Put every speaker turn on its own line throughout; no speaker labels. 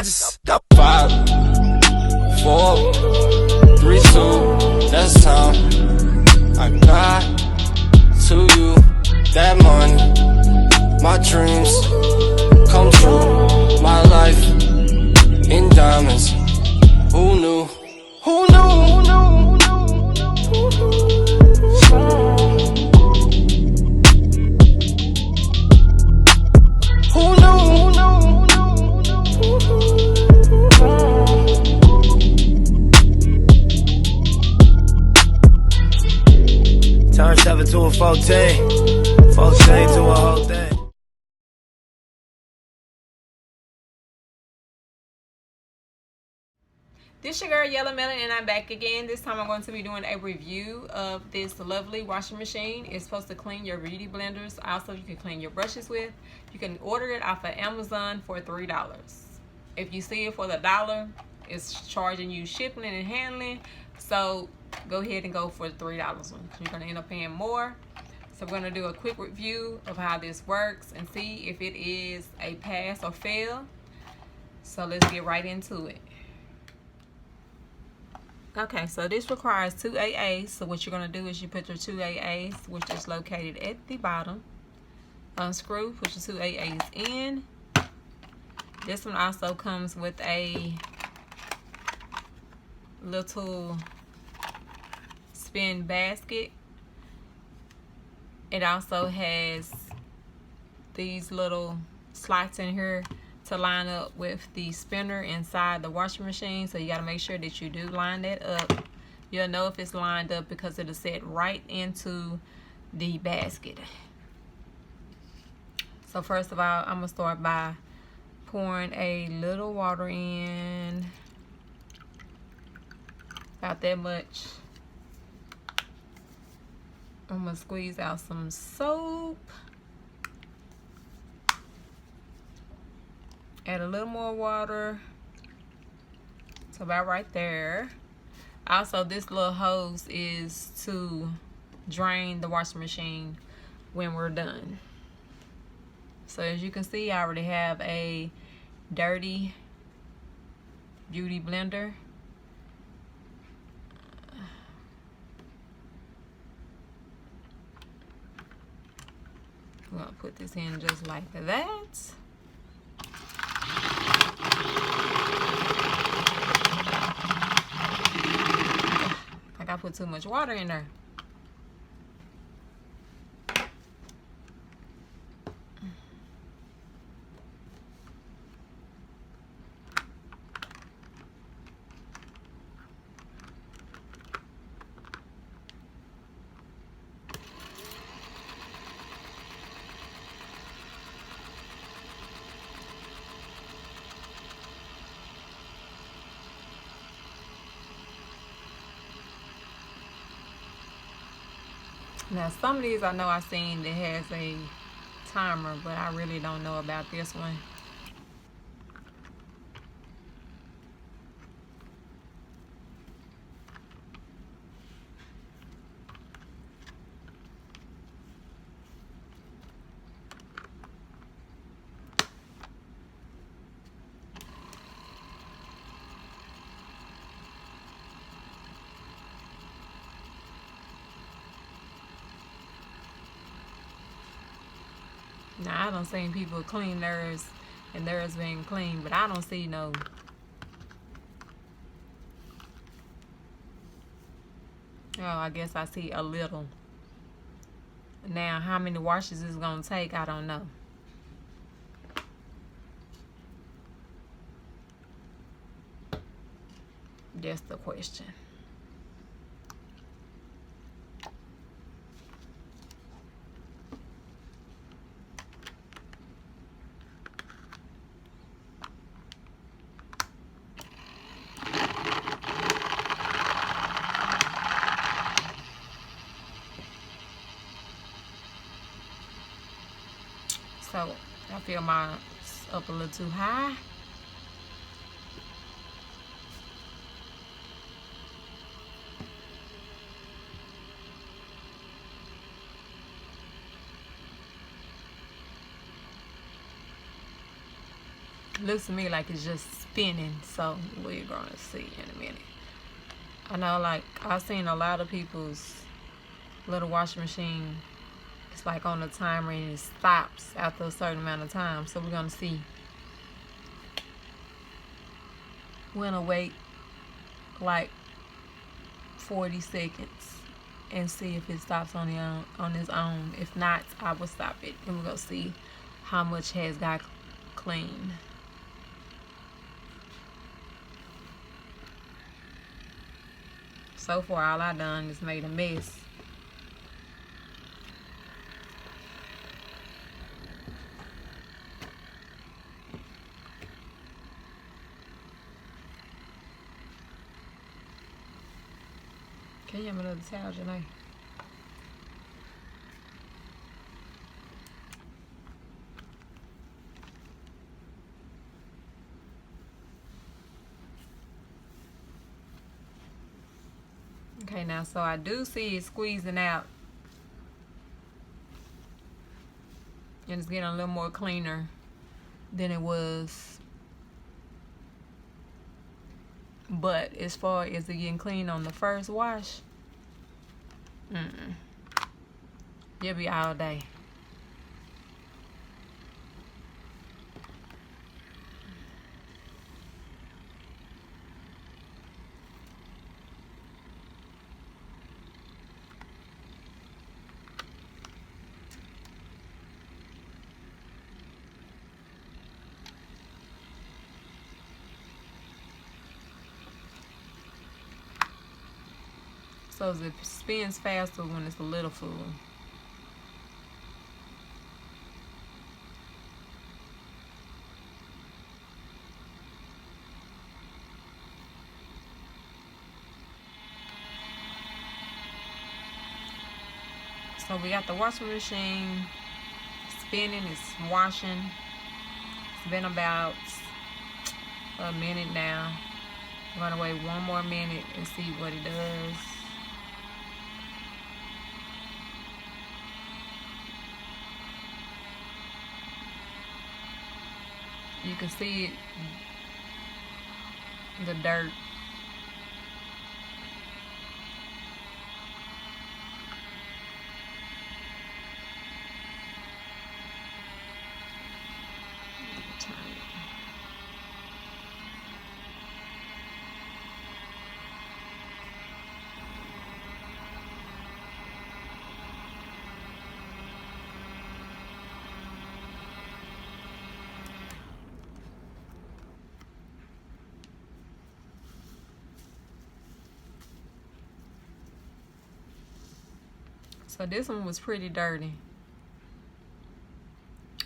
I just got 5, 4, 3, 2, that's time. I got to you that money, my dreams come true, my life in diamonds. Who knew? Who knew? Who knew? Who knew? Turn 7 to a 14, 14 to a whole thing.
This your girl Yellow Melon, and I'm back again. This time I'm going to be doing a review of this lovely washing machine. It's supposed to clean your beauty blenders. Also, you can clean your brushes with. You can order it off of Amazon for $3. If you see it for the $1, it's charging you shipping and handling. So go ahead and go for the $3 one. You're going to end up paying more. So we're going to do a quick review of how this works and see if it is a pass or fail. So let's get right into it. Okay, so this requires 2 AAs. So what you're going to do is you put your 2 AAs, which is located at the bottom. Unscrew, put your 2 AAs in. This one also comes with a little spin basket. It also has these little slots in here to line up with the spinner inside the washing machine. So you got to make sure that you do line that up. You'll know if it's lined up because it'll set right into the basket. So first of all, I'm gonna start by pouring a little water in, about that much. I'm gonna squeeze out some soap. Add a little more water. So about right there. Also, this little hose is to drain the washing machine when we're done. So as you can see, I already have a dirty beauty blender. I'm gonna put this in just like that. I put too much water in there. Now some of these I know I've seen that has a timer, but I really don't know about this one. Now I don't see people clean theirs and theirs being clean, but I don't see no. Oh, I guess I see a little. Now how many washes it's gonna take, I don't know. That's the question. So I feel mine's up a little too high. Looks to me like it's just spinning. So we're gonna see in a minute. I know, like, I've seen a lot of people's little washing machine, it's like on the timer and it stops after a certain amount of time. So we're gonna see. We're gonna wait like 40 seconds and see if it stops on its own. If not, I will stop it and we're gonna see how much has got clean. So far, all I done is made a mess. Can you have another towel, Janae? Okay, now, so I do see it squeezing out. And it's getting a little more cleaner than it was. But as far as it getting clean on the first wash, you'll be all day. So it spins faster when it's a little full. So we got the washing machine spinning, it's washing. It's been about a minute now. I'm gonna wait one more minute and see what it does. You can see it, the dirt. So this one was pretty dirty.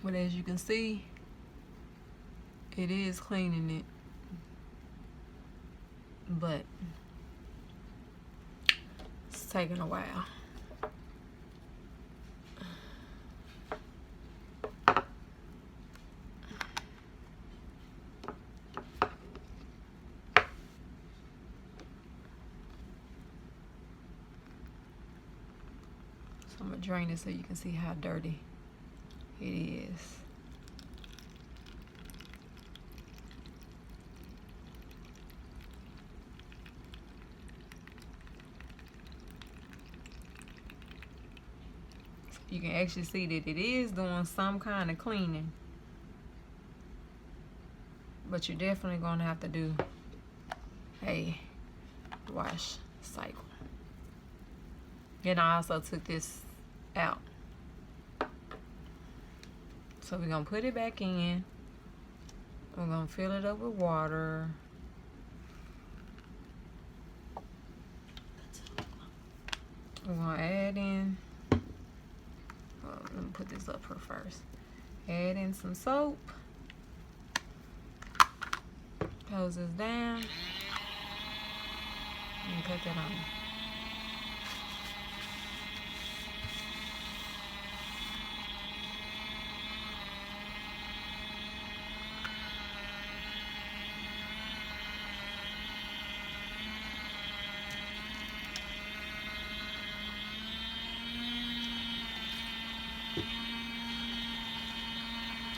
But as you can see, it is cleaning it. But it's taking a while. I'm gonna drain it so you can see how dirty it is. You can actually see that it is doing some kind of cleaning, but you're definitely gonna have to do a wash cycle. And I also took this out. So we're gonna put it back in. We're gonna fill it up with water. We're gonna add in, let me put this up here first. Add in some soap. Hose this down. And cut that on.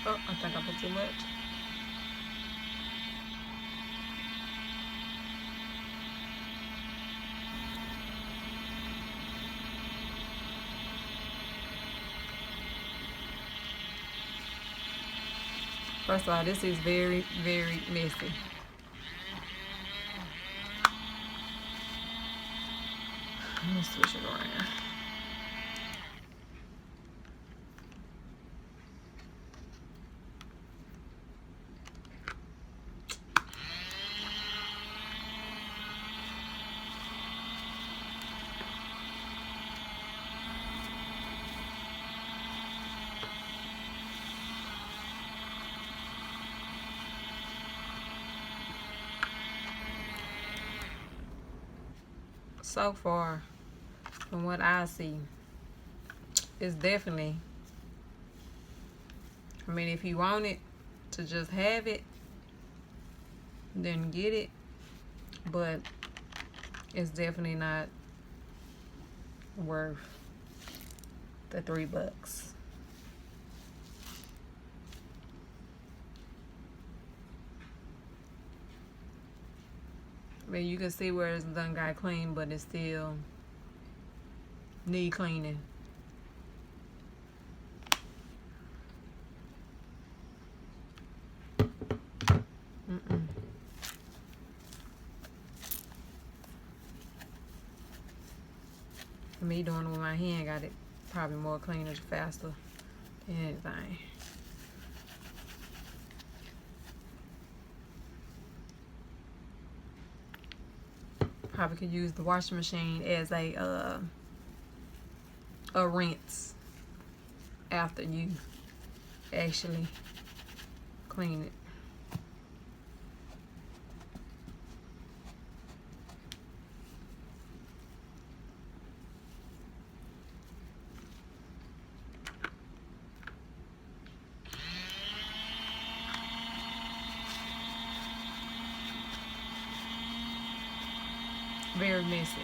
Oh, I think I put too much. First of all, this is very, very messy. Let me switch it around. So far, from what I see, it's definitely, I mean, if you want it to just have it, then get it, but it's definitely not worth the $3. I mean, you can see where it's done got clean, but it still need cleaning. Me doing it with my hand got it probably more cleaner, faster than anything. Probably could use the washing machine as a rinse after you actually clean it. Very messy.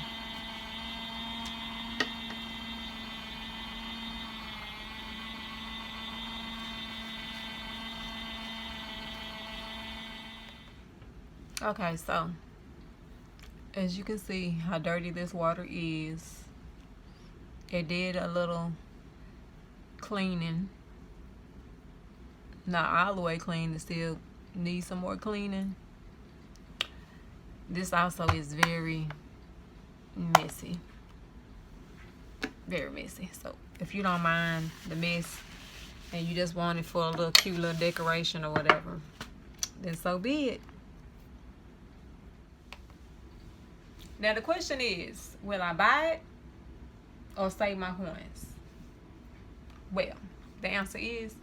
Okay, so as you can see how dirty this water is, it did a little cleaning. Not all the way clean, it still needs some more cleaning. This also is very messy. Very messy. So if you don't mind the mess and you just want it for a little cute little decoration or whatever, then so be it. Now the question is, will I buy it or save my coins? Well, the answer is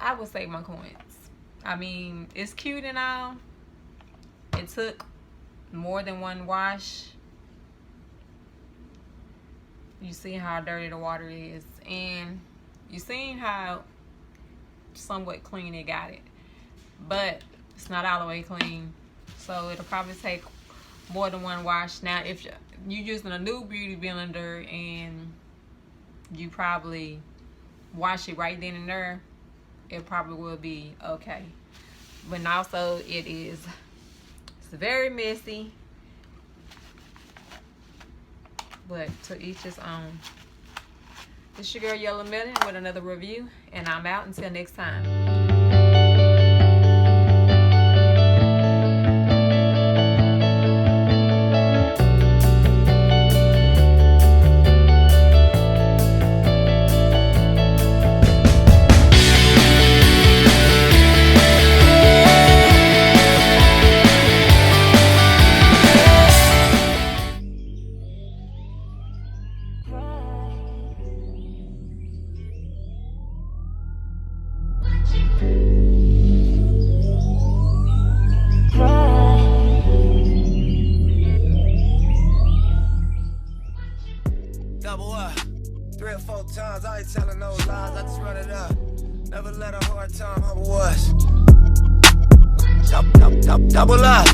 I will save my coins. I mean, it's cute and all. It took more than one wash. You see how dirty the water is, and you seen how somewhat clean it got it, but it's not all the way clean, so it'll probably take more than one wash. Now if you're using a new beauty blender and you probably wash it right then and there, it probably will be okay. But also it's very messy, but to each his own. This your girl Yellow Melon with another review, and I'm out until next time.
Double up, 3 or 4 times, I ain't telling no lies, I just run it up. Never let a hard time humble us. Double up.